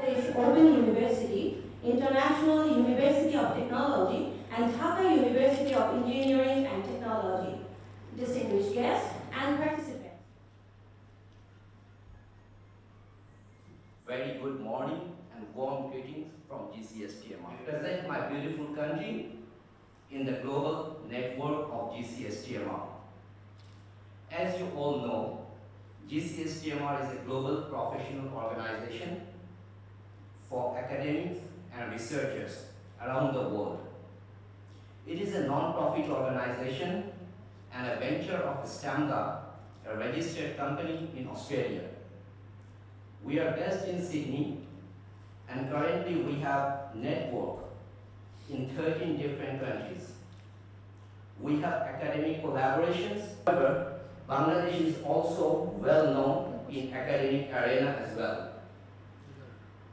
Bangladesh Open University, International University of Technology, and Dhaka University of Engineering and Technology. Distinguished guests and participants. Very good morning and warm greetings from GCSTMR. I represent my beautiful country in the global network of GCSTMR. As you all know, GCSTMR is a global professional organization for academics and researchers around the world. It is a non-profit organization and a venture of STAMGA, a registered company in Australia. We are based in Sydney, and currently we have network in 13 different countries. We have academic collaborations. However, Bangladesh is also well known in academic arena as well.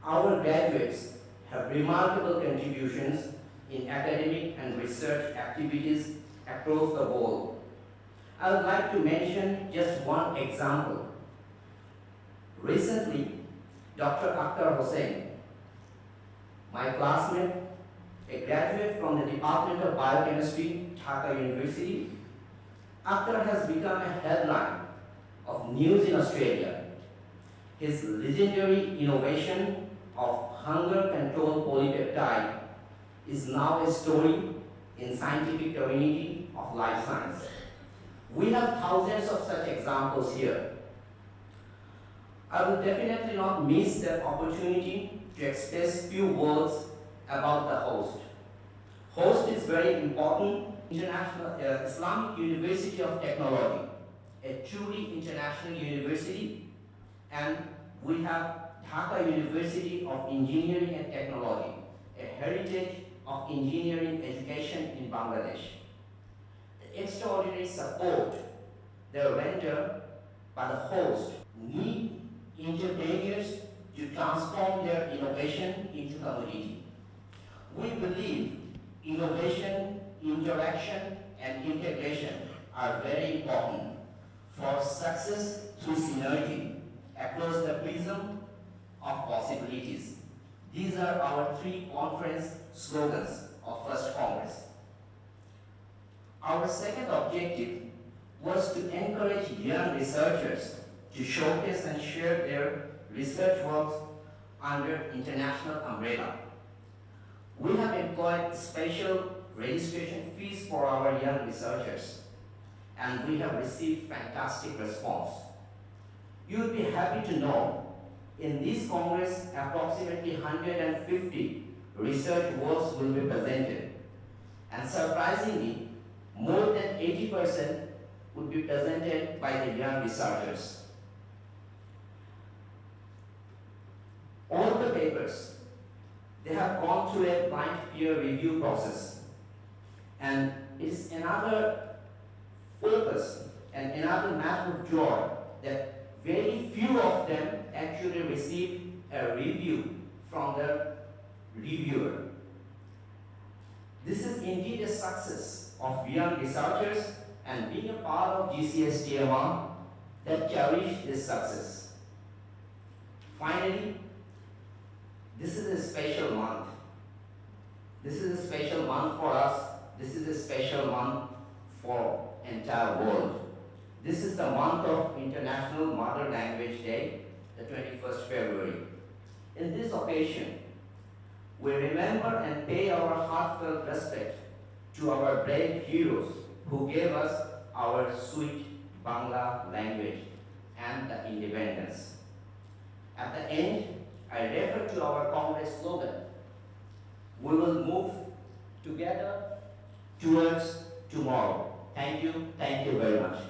Our graduates have remarkable contributions in academic and research activities across the world. I would like to mention just one example. Recently, Dr. Akhtar Hossain, my classmate, a graduate from the Department of Biochemistry, Dhaka University, Akhtar has become a headline of news in Australia. His legendary innovation of hunger control polypeptide is now a story in scientific community of life science. We have thousands of such examples here. I will definitely not miss the opportunity to express few words about the host. Host is very important. International Islamic University of Technology, a truly international university, and we have Dhaka University of Engineering and Technology, a heritage of engineering education in Bangladesh. The extraordinary support they render by the host need entrepreneurs to transform their innovation into commodity. We believe innovation, interaction, and integration are very important for success through synergy across the prism of possibilities. These are our 3 conference slogans of First Congress. Our second objective was to encourage young researchers to showcase and share their research works under international umbrella. We have employed special registration fees for our young researchers, and we have received fantastic response. You will be happy to know in this Congress approximately 150 research works will be presented, and surprisingly more than 80% would be presented by the young researchers. All the papers, they have gone through a blind peer review process, and it is another focus and another matter of joy that very few of them actually receive a review from the reviewer. This is indeed a success of young researchers and being a part of GCSTMR that cherish this success. Finally, this is a special month. This is a special month for us. This is a special month for entire world. This is the month of International Mother Language Day, the 21st February. In this occasion, we remember and pay our heartfelt respect to our brave heroes who gave us our sweet Bangla language and the independence. At the end, I refer to our Congress slogan. We will move together towards tomorrow. Thank you very much.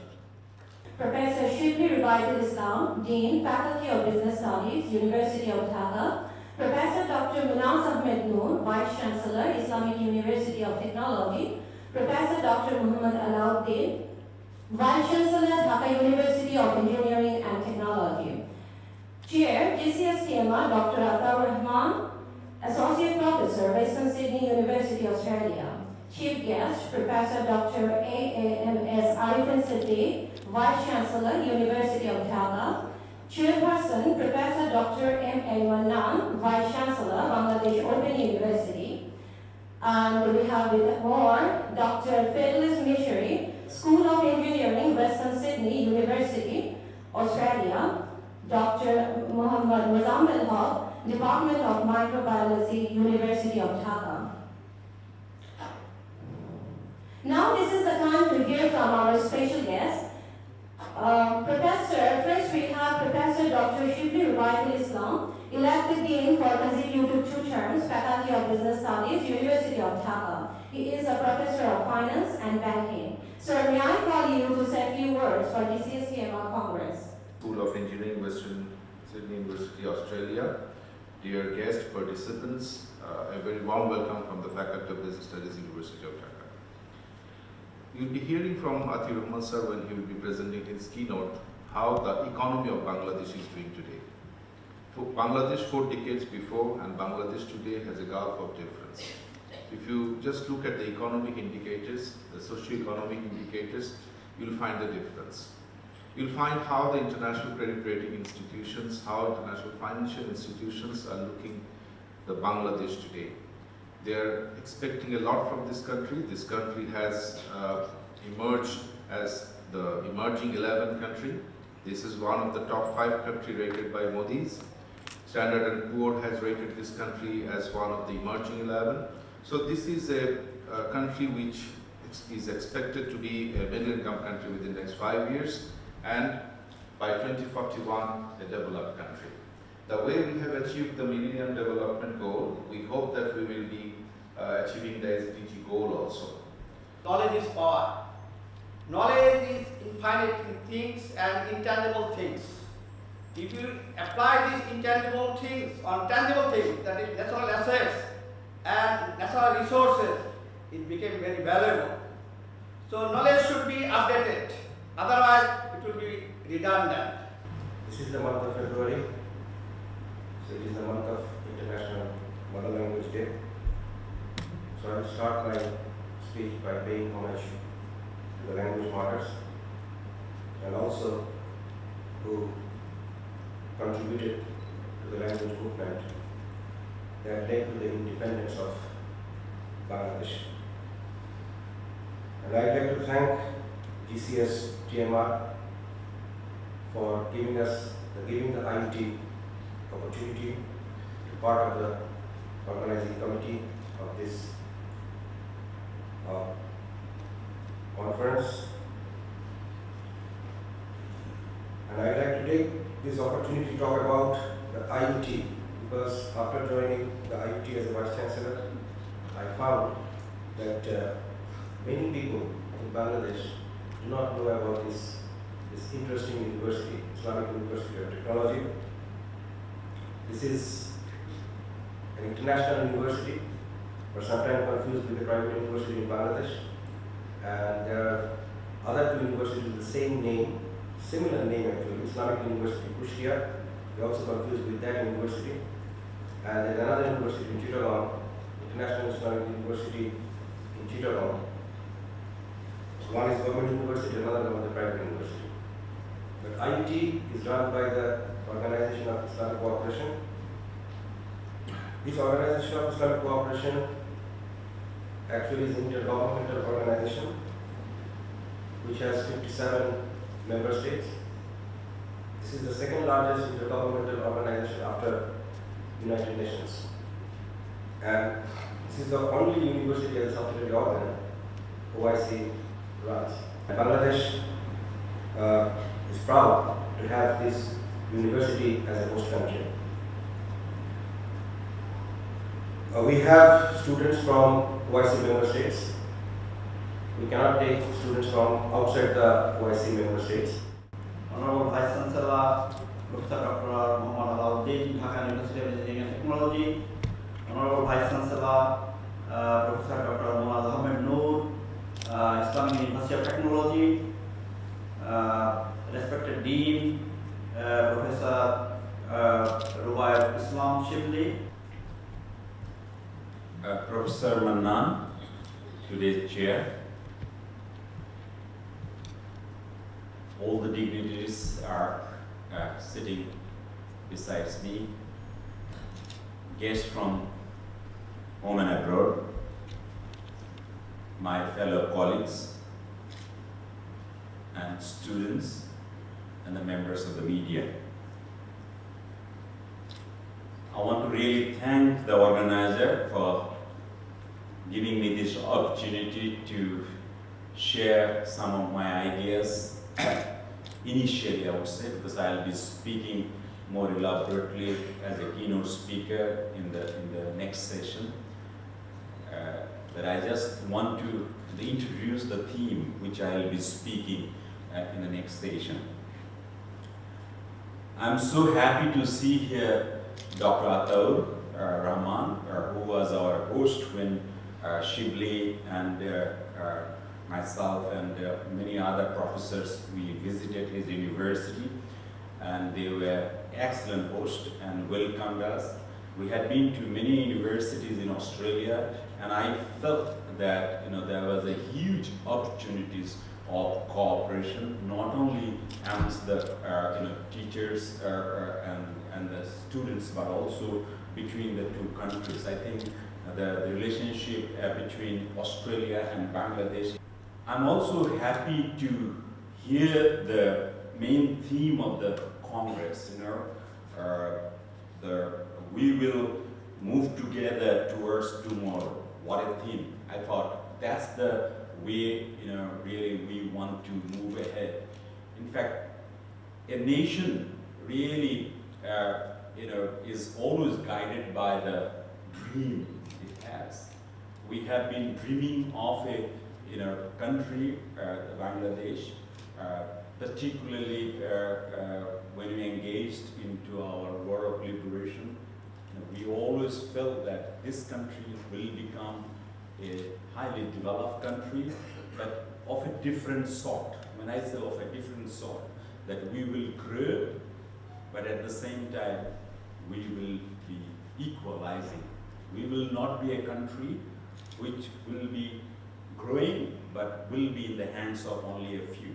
Professor Shibli Rubaidul Islam, Dean, Faculty of Business Studies, University of Dhaka. Professor Dr. Munaz Ahmed Noor, Vice Chancellor, Islamic University of Technology. Professor Dr. Muhammad Alauddin, Vice Chancellor, Dhaka University of Engineering and Technology. Chair, GCSTMR, Dr. Atar Rahman, Associate Professor, Western Sydney University, Australia. Chief guest, Professor Dr. AAMS Arifin Siddiq, Vice Chancellor, University of Dhaka. Chairperson, Professor Dr. M.A. Mannan, Vice Chancellor, Bangladesh Open University. And we have with more Dr. Fidelis Mishri, School of Engineering, Western Sydney University, Australia. Dr. Muhammad Muzammil Haq, Department of Microbiology, University of Dhaka. Now this is the time to hear from our special guest. First we have Professor Dr. Shibli Rubaidul Islam, elected Dean for consecutive 2 terms, Faculty of Business Studies, University of Dhaka. He is a Professor of Finance and Banking. Sir, may I call you to say a few words for GCSTMR Congress? School of Engineering, Western Sydney University, Australia. Dear guests, participants, a very warm welcome from the Faculty of Business Studies, University of Dhaka. You'll be hearing from Ati Rahman sir when he will be presenting his keynote how the economy of Bangladesh is doing today. For Bangladesh 4 decades before and Bangladesh today has a gulf of difference. If you just look at the economic indicators, the socio-economic indicators, you'll find the difference. You'll find how the international credit rating institutions, how international financial institutions are looking at Bangladesh today. They are expecting a lot from this country. This country has emerged as the emerging 11 country. This is one of the top 5 countries rated by Moody's. Standard & Poor has rated this country as one of the emerging 11. So this is a country which is expected to be a middle-income country within the next 5 years, and by 2041, a developed country. The way we have achieved the Millennium Development Goal, we hope that we will be achieving the SDG goal also. Knowledge is power. Knowledge is infinite in things and intangible things. If you apply these intangible things on tangible things, that is natural assets and natural resources, it became very valuable. So knowledge should be updated, otherwise it will be redundant. This is the month of February, so it is the month of International Mother Language Day. So I will start my speech by paying homage to the language martyrs and also who contributed to the language movement that led to the independence of Bangladesh. And I'd like to thank GCSTMR for giving the IUT opportunity to part of the organizing committee of this conference. And I'd like to take this opportunity to talk about the IUT, because after joining the IUT as a Vice Chancellor, I found that many people in Bangladesh do not know about this interesting university, Islamic University of Technology. This is an international university, but sometimes confused with a private university in Bangladesh. And there are other 2 universities with the same name, similar name actually, Islamic University Kushtia. We also confused with that university. And there's another university in Chittagong, International Islamic University in Chittagong. One is government university, another one is a private university. But IUT is run by the Organization of Islamic Cooperation. This Organization of Islamic Cooperation actually is an intergovernmental organization which has 57 member states. This is the second largest intergovernmental organization after United Nations. And this is the only university as a subsidiary organ OIC runs. And Bangladesh is proud to have this university as a host country. We have students from OIC member states. We cannot take students from outside the OIC member states. Honorable Vice Chancellor, Professor Dr. Muhammad Alauddin, Dhaka University of Engineering and Technology. Honorable Vice Chancellor, Professor Dr. Muhammad Ahmed Noor, Islamic University of Technology. Respected Dean, Professor Rubaidul Islam Shibli. Professor Mannan, today's chair. All the dignitaries are sitting besides me, guests from home and abroad, my fellow colleagues and students, and the members of the media. I want to really thank the organizer for giving me this opportunity to share some of my ideas. Initially, I would say, because I'll be speaking more elaborately as a keynote speaker in the next session. But I just want to introduce the theme which I'll be speaking in the next session. I'm so happy to see here Dr. Ataur Rahman, who was our host when Shibli and myself and many other professors, we visited his university, and they were excellent hosts and welcomed us. We had been to many universities in Australia, and I felt that there was a huge opportunities of cooperation, not only amongst the teachers and the students, but also between the two countries. I think the relationship between Australia and Bangladesh. I'm also happy to hear the main theme of the Congress. We will move together towards tomorrow. What a theme! I thought that's the way really we want to move ahead. In fact, a nation really is always guided by the dream it has. We have been dreaming of a country, Bangladesh, particularly when we engaged into our war of liberation. We always felt that this country will become a highly developed country, but of a different sort. When I say of a different sort, that we will grow, but at the same time, we will be equalizing. We will not be a country which will be growing, but will be in the hands of only a few.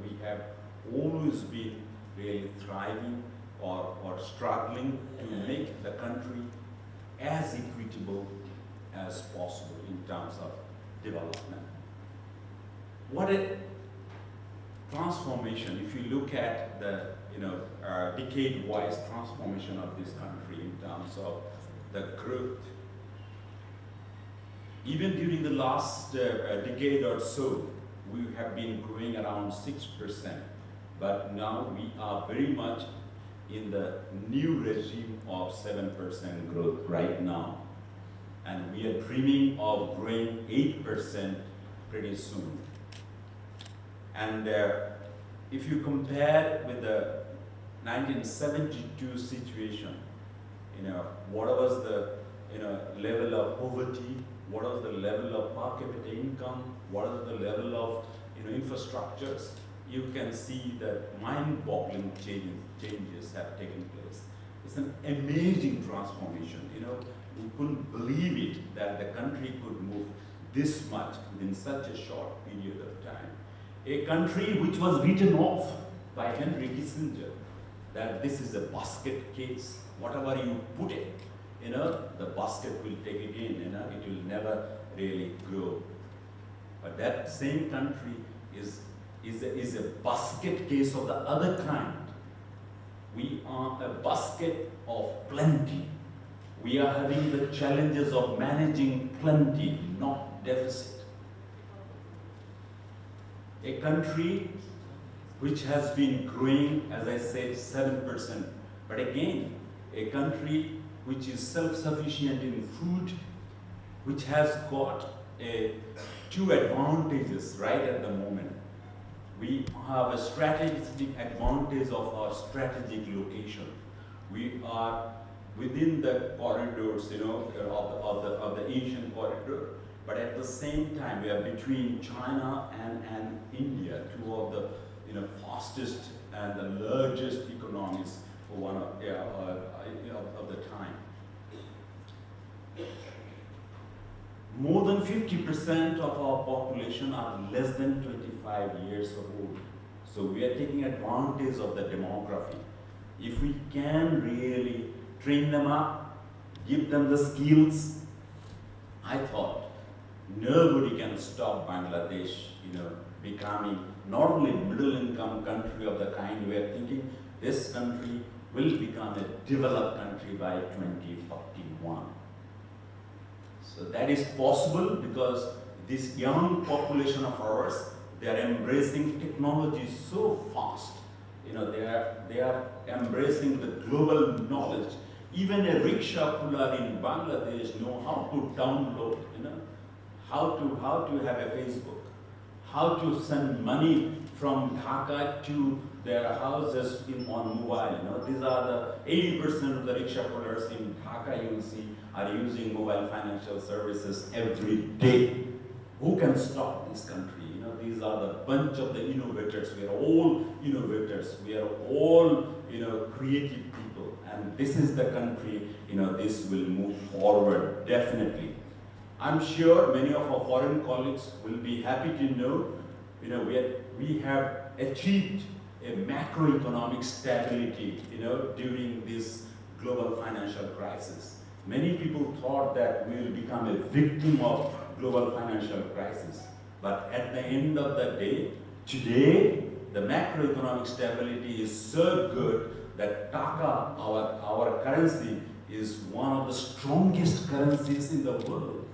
We have always been really thriving or struggling to make the country as equitable as possible in terms of development. What a transformation! If you look at the decade-wise transformation of this country in terms of the growth, even during the last decade or so, we have been growing around 6%, but now we are very much in the new regime of 7% growth right now. And we are dreaming of growing 8% pretty soon. And if you compare with the 1972 situation, what was the level of poverty, what was the level of per capita income, what was the level of infrastructures, you can see that mind-boggling changes have taken place. It's an amazing transformation. We couldn't believe it that the country could move this much within such a short period of time. A country which was written off by Henry Kissinger, that this is a basket case. Whatever you put it, the basket will take it in. It will never really grow. But that same country is a basket case of the other kind. We are a basket of plenty. We are having the challenges of managing plenty, not deficit. A country which has been growing, as I said, 7%. But again, a country which is self-sufficient in food, which has got two advantages right at the moment. We have a strategic advantage of our strategic location. We are within the corridors, of the Asian corridor, but at the same time, we are between China and India, two of the fastest and the largest economies for one of the time. More than 50% of our population are less than 25 years old. So we are taking advantage of the demography. If we can really train them up, give them the skills, I thought nobody can stop Bangladesh, becoming not only middle-income country of the kind we are thinking. This country will become a developed country by 2041. So that is possible because this young population of ours, they are embracing technology so fast. They are embracing the global knowledge. Even a rickshaw puller in Bangladesh know how to download, how to have a Facebook, how to send money from Dhaka to their houses on mobile. These are the 80% of the rickshaw pullers in Dhaka you will see are using mobile financial services every day. Who can stop this country? These are the bunch of the innovators. We are all innovators. We are all creative people, and this is the country. This will move forward definitely. I'm sure many of our foreign colleagues will be happy to know, we have achieved a macroeconomic stability, during this global financial crisis. Many people thought that we will become a victim of global financial crisis. But at the end of the day, today, the macroeconomic stability is so good that Taka, our currency, is one of the strongest currencies in the world.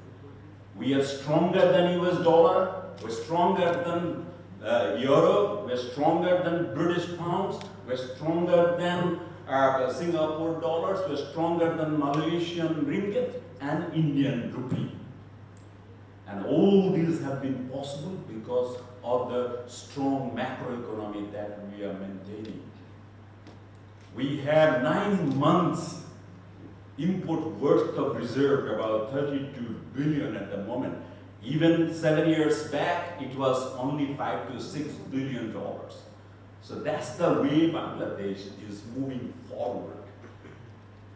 We are stronger than US dollar, we're stronger than euro, we're stronger than British pounds, we're stronger than Singapore dollars, we're stronger than Malaysian ringgit and Indian rupee. And all these have been possible because of the strong macroeconomy that we are maintaining. We have 9 months import worth of reserve, about 32 billion at the moment. Even 7 years back, it was only $5 to $6 billion. So that's the way Bangladesh is moving forward.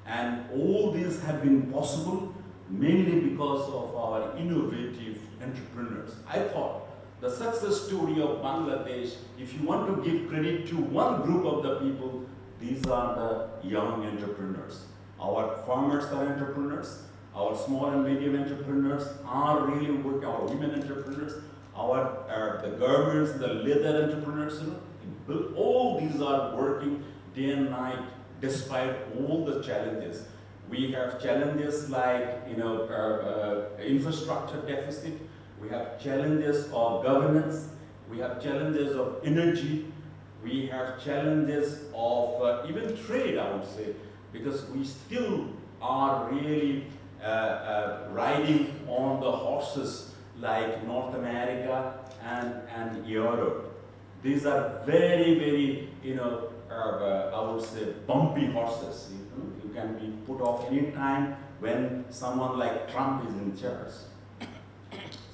And all these have been possible mainly because of our innovative entrepreneurs. I thought the success story of Bangladesh, if you want to give credit to one group of the people, these are the young entrepreneurs. Our farmers are entrepreneurs, our small and medium entrepreneurs are really working, our women entrepreneurs, the garments, the leather entrepreneurs, all these are working day and night despite all the challenges. We have challenges like infrastructure deficit, we have challenges of governance, we have challenges of energy, we have challenges of even trade, I would say, because we still are really riding on the horses like North America and Europe. These are very, very, I would say, bumpy horses. You can be put off any time when someone like Trump is in charge.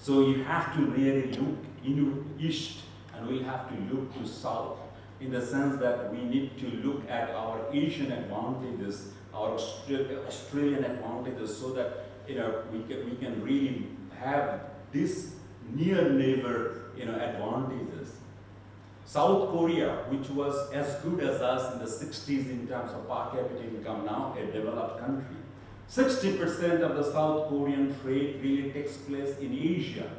So you have to really look east, and we have to look to south, in the sense that we need to look at our Asian advantages, our Australian advantages, so that we can really have this near neighbor advantages. South Korea, which was as good as us in the 60s in terms of per capita income, now a developed country. 60% of the South Korean trade really takes place in Asia,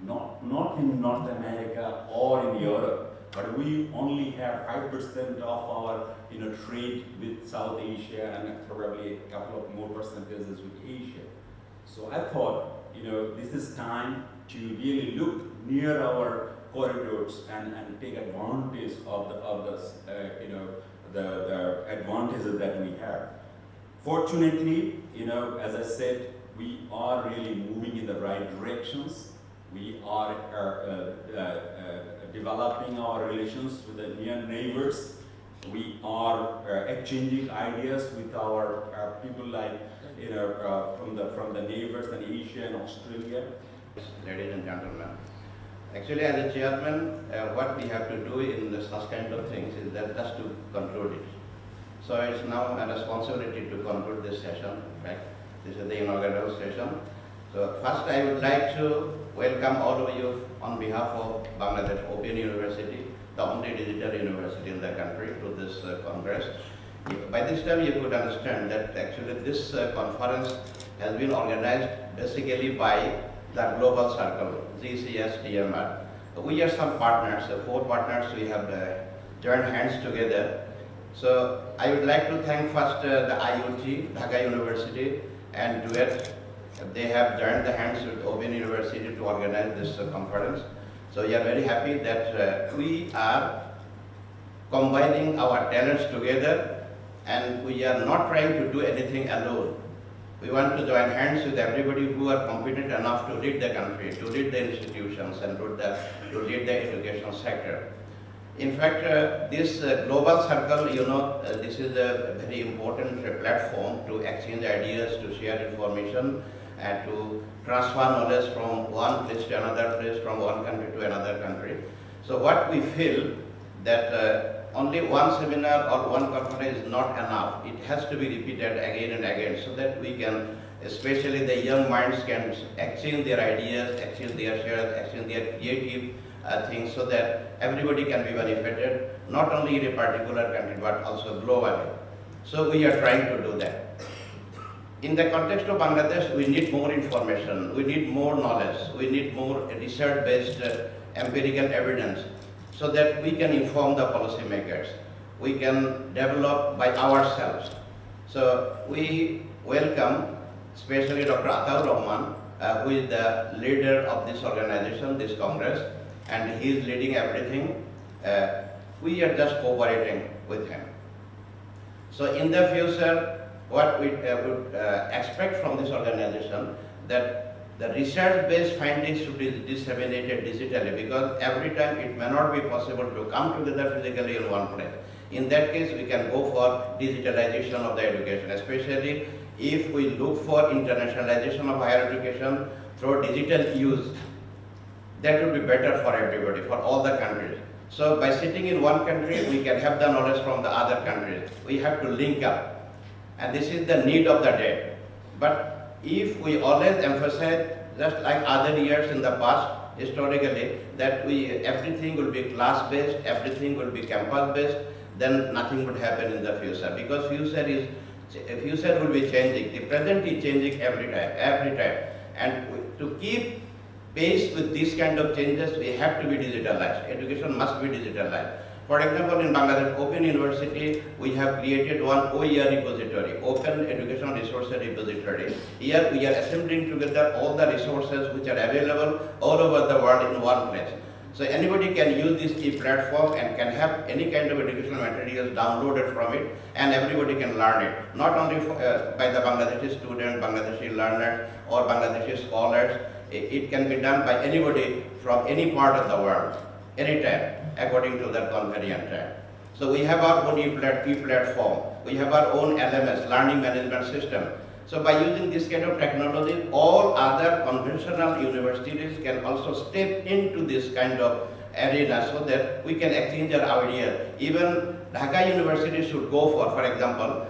not in North America or in Europe, but we only have 5% of our trade with South Asia and probably a couple of more percentages with Asia. So I thought, this is time to really look near our corridors and take advantage of the advantages that we have. Fortunately, as I said, we are really moving in the right directions. We are developing our relations with the near neighbors. We are exchanging ideas with our people like from the neighbors in Asia and Australia. Ladies and gentlemen, actually as a chairman, what we have to do in such kind of things is that just to conclude it. So it's now a responsibility to conclude this session. In fact, this is the inaugural session. So first I would like to welcome all of you on behalf of Bangladesh Open University the only digital university in the country, to this Congress. By this time you could understand that actually this conference has been organized basically by the global circle, GCSTMR. We are some partners, 4 partners, we have joined hands together. So I would like to thank first the IUT, Dhaka University, and Duet. They have joined the hands with Open University to organize this conference. So we are very happy that we are combining our talents together, and we are not trying to do anything alone. We want to join hands with everybody who are competent enough to lead the country, to lead the institutions, and to lead the education sector. In fact, this global circle, this is a very important platform to exchange ideas, to share information, and to transfer knowledge from one place to another place, from one country to another country. So what we feel that only one seminar or one conference is not enough. It has to be repeated again and again so that we can, especially the young minds, can exchange their ideas, exchange their shares, exchange their creative things, so that everybody can be benefited, not only in a particular country but also globally. So we are trying to do that. In the context of Bangladesh, we need more information, we need more knowledge, we need more research-based empirical evidence, so that we can inform the policymakers. We can develop by ourselves. So we welcome especially Dr. Ataur Rahman, who is the leader of this organization, this Congress, and he is leading everything. We are just cooperating with him. So in the future, what we would expect from this organization, that the research-based findings should be disseminated digitally, because every time it may not be possible to come together physically in one place. In that case, we can go for digitalization of the education, especially if we look for internationalization of higher education through digital use. That would be better for everybody, for all the countries. So by sitting in one country, we can have the knowledge from the other countries. We have to link up, and this is the need of the day. But if we always emphasize, just like other years in the past, historically, that everything will be class-based, everything will be campus-based, then nothing would happen in the future, because future will be changing. The present is changing every time. And to keep pace with these kind of changes, we have to be digitalized. Education must be digitalized. For example, in Bangladesh Open University, we have created one OER repository, Open Educational Resources Repository. Here we are assembling together all the resources which are available all over the world in one place. So anybody can use this e-platform and can have any kind of educational materials downloaded from it, and everybody can learn it. Not only by the Bangladeshi students, Bangladeshi learners, or Bangladeshi scholars. It can be done by anybody from any part of the world, anytime, according to their convenient time. So we have our own e-platform, we have our own LMS, Learning Management System. So by using this kind of technology, all other conventional universities can also step into this kind of arena, so that we can exchange our ideas. Even Dhaka University should go for example,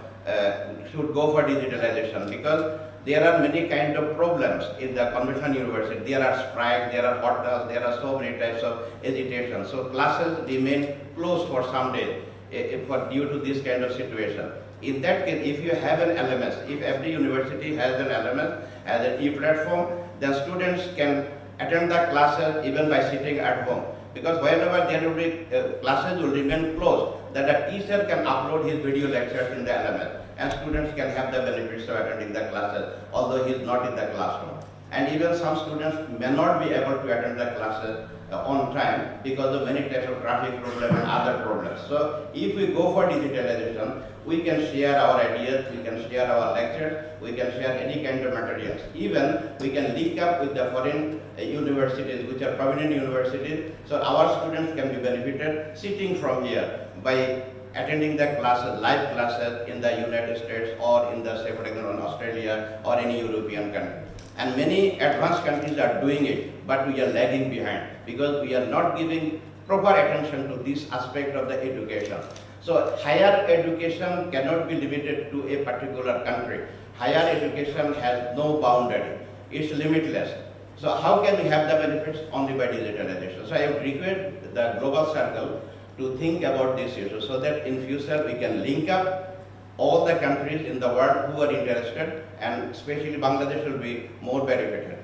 should go for digitalization, because there are many kind of problems in the conventional university. There are strikes, there are hotels, there are so many types of agitation. So classes remain closed for some days due to this kind of situation. In that case, if you have an LMS, if every university has an LMS as an e-platform, then students can attend the classes even by sitting at home. Because whenever there will be classes will remain closed, that the teacher can upload his video lectures in the LMS, and students can have the benefits of attending the classes, although he is not in the classroom. And even some students may not be able to attend the classes on time because of many types of traffic problems and other problems. So if we go for digitalization, we can share our ideas, we can share our lectures, we can share any kind of materials. Even we can link up with the foreign universities, which are prominent universities, so our students can be benefited sitting from here by attending the classes, live classes in the United States, or in the, say for example, in Australia or any European country. And many advanced countries are doing it, but we are lagging behind because we are not giving proper attention to this aspect of the education. So higher education cannot be limited to a particular country. Higher education has no boundary, it's limitless. So how can we have the benefits? Only by digitalization. So I would request the global circle to think about this issue so that in future we can link up all the countries in the world who are interested, and especially Bangladesh will be more benefited.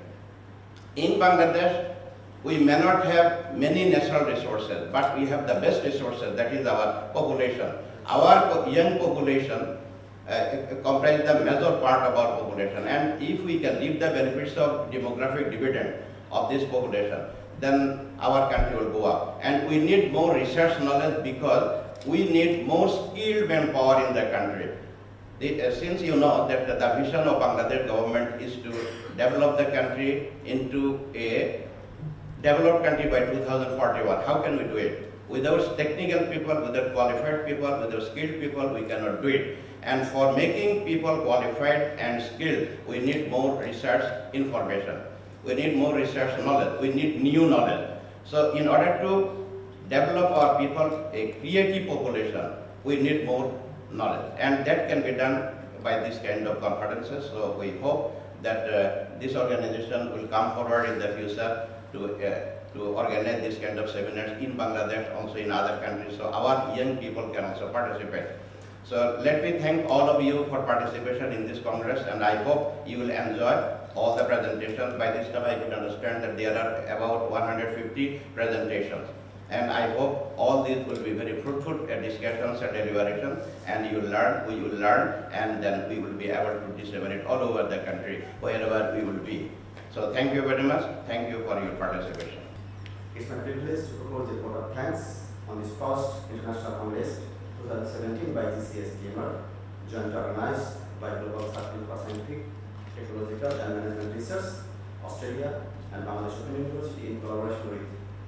In Bangladesh, we may not have many natural resources, but we have the best resources, that is our population. Our young population comprises the major part of our population, and if we can reap the benefits of demographic dividend of this population, then our country will go up. And we need more research knowledge because we need more skilled manpower in the country. Since you know that the vision of Bangladesh government is to develop the country into a developed country by 2041, how can we do it? Without technical people, without qualified people, without skilled people, we cannot do it. And for making people qualified and skilled, we need more research information. We need more research knowledge. We need new knowledge. So in order to develop our people, a creative population, we need more knowledge. And that can be done by this kind of conferences. So we hope that this organization will come forward in the future to organize this kind of seminars in Bangladesh, also in other countries, so our young people can also participate. So let me thank all of you for participation in this Congress, and I hope you will enjoy all the presentations. By this time I could understand that there are about 150 presentations. And I hope all these will be very fruitful discussions and deliberations, and you will learn, we will learn, and then we will be able to disseminate all over the country, wherever we will be. So thank you very much. Thank you for your participation. It's my privilege to propose a vote of thanks on this first International Congress 2017 by GCSTMR, joint organized by Global Circle for Scientific, Technological and Management Research, Australia and Bangladesh Open University in collaboration with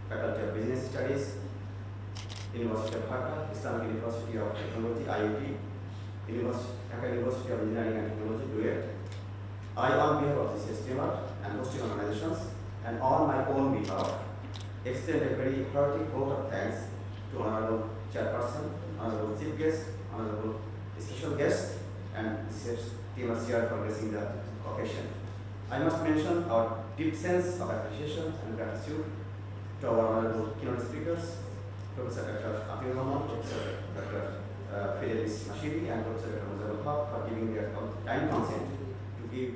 Faculty of Business Studies, University of Dhaka, Islamic University of Technology, IUT, Dhaka University of Engineering and Technology, DUET. I, on behalf of GCSTMR and hosting organizations, and on my own behalf, extend a very hearty vote of thanks to Honorable Chairperson, Honorable Chief Guest, Honorable Special Guest, and GCSTMR Chair for gracing the occasion. I must mention our deep sense of appreciation and gratitude to our honorable keynote speakers, Professor Dr. Afiur Rahman, Professor Dr. Fidelis Mashiri, and Professor Dr. Muzabul Haq for giving their kind consent to give